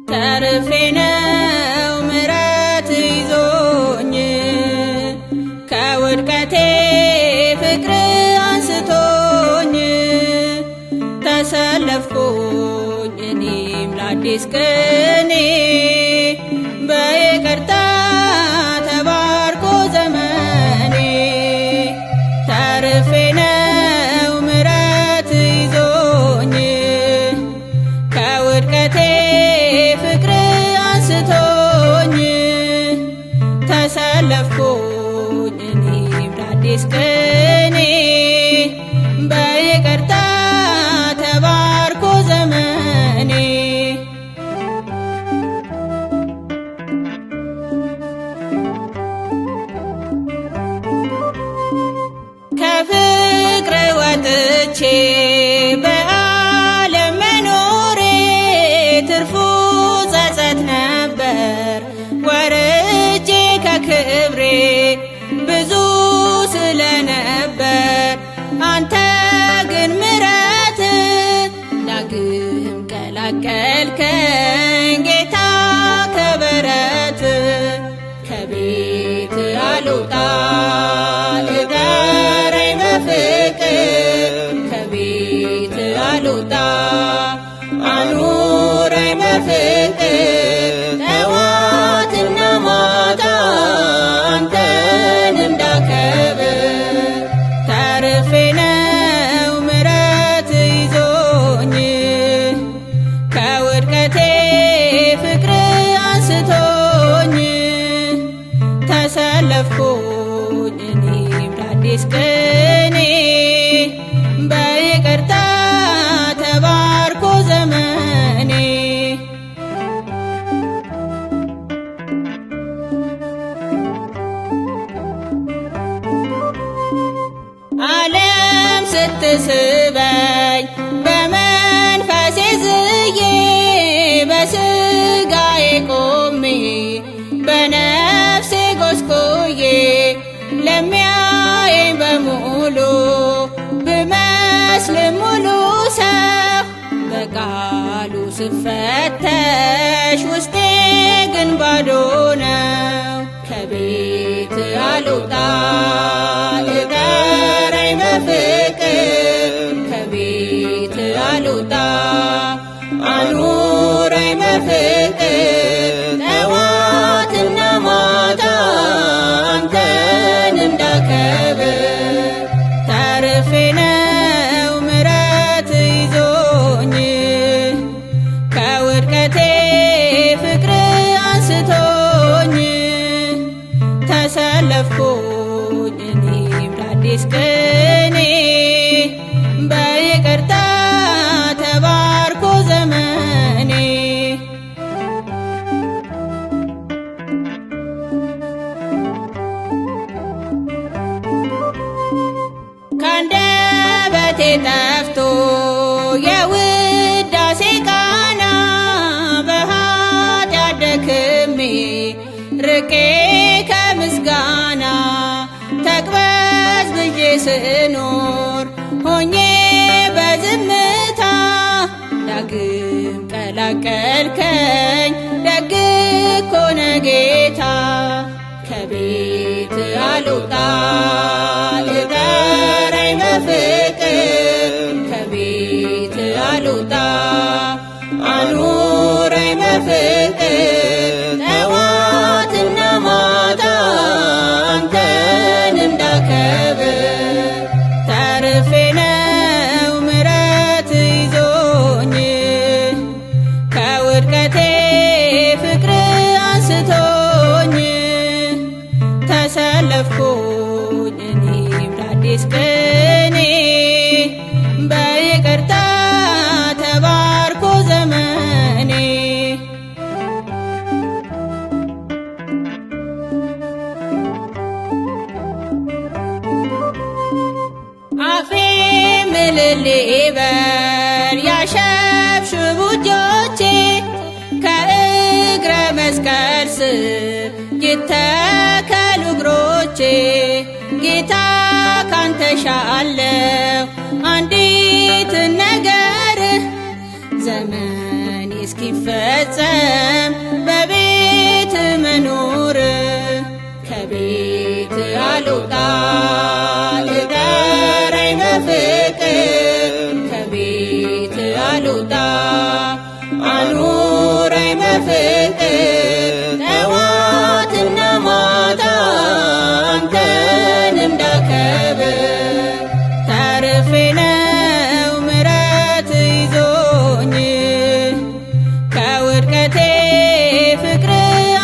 ተርፌ ነው ምሕረት ይዞኝ ከውድቀቴ ፍቅር አንስቶኝ ተሰለፍኩኝ እኔም ለአዲስ ቅኔ በይቅርታ ተባርኮ ዘመኔ ተርፌ ነው ምሕረት ይዞኝ ከውድቀቴ አንስቶኝ ተሰለፍኩኝ እኔም ለአዲስ ቅኔ በይቅርታ ተባርኮ ዘመኔ ከፍቅር ወጥቼ በዓለም መኖሬ ትርፉ ጸጸት ነበር ወርጄ ከክብሬ ብዙ ስለነበር አንተ ግን ምሕረት ዳግም ቀላቀልከኝ ጌታ ከበረት ከቤት አልውጣ ንገረኝ በፍቅር ከቤት አልውጣ አኑረኝ በፍቅር ጠዋትና ማታ አንተን እንዳከብር ተርፌ ነው ምሕረት ይዞኝ ከውድቀቴ ፍቅር አንስቶኝ ተሰለፍኩኝ እኔም ለአዲስ ቅኔ በይቅርታ ተባርኮ ዘመኔ ዓለም ስትስበኝ በመንፈሴ ዝዬ በስጋዬ ቆሜ በነፍሴ ጎስቁዬ ለሚያየኝ በሙሉ ብመስል ሙሉ ሰው በቃሉ ስፈተሽ ውስጤ ግን ባዶ ነው ከቤት አልውጣ ንገረኝ በፍቅር ከቤት አልውጣ አኑረኝ በፍቅር ጠዋትና ማታ አንተን እንዳከብር ተርፌ ነው ምሕረት ይዞኝ ከውድቀቴ ፍቅር አንስቶኝ ተሰለፍኩኝ እኔም ለአዲስ ቅኔ በይቅርታ ተባርኮ ዘመኔ ካንደበቴ ጠፍቶ የውዳሴ ቃና በኃጢአት ደክሜ ርቄ ከምስጋና ተቅበዝብዤ ስኖር ሆኜ በዝምታ ዳግም ቀላቀልከኝ ደግ እኮ ነህ ጌታ ከቤት አልውጣ ንገረኝ በፍቅር ከቤት አልውጣ አኑረኝ በፍቅር ጠዋትና ማታ አንተን እንዳከብር ተርፌ ነው ምሕረት ይዞኝ ከውድቀቴ ፍቅር አንስቶኝ ተሰለፍኩኝ እኔም ለአዲስ ቅኔ በይቅርታ ተባርኮ ዘመኔ ልበል ያሸብሽቡ እጆቼ ከእግረ መስቀል ስር ይተከሉ እግሮቼ ጌታ ካንተ ሻለው አንዲት ነገር ዘመን እስኪፈጸም በቤት መኖር ከቤት አልወጣ እጠራኝ በፍቅር ከቤት አልወጣ አኑረኝ በፍቅር ጠዋትና ማታ አንተን እንዳከብር ተርፌ ነው ምሕረት ይዞኝ ከውድቀቴ ፍቅር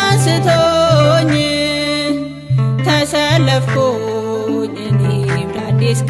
አንስቶኝ ተሰለፍኩኝ እኔም ለአዲስ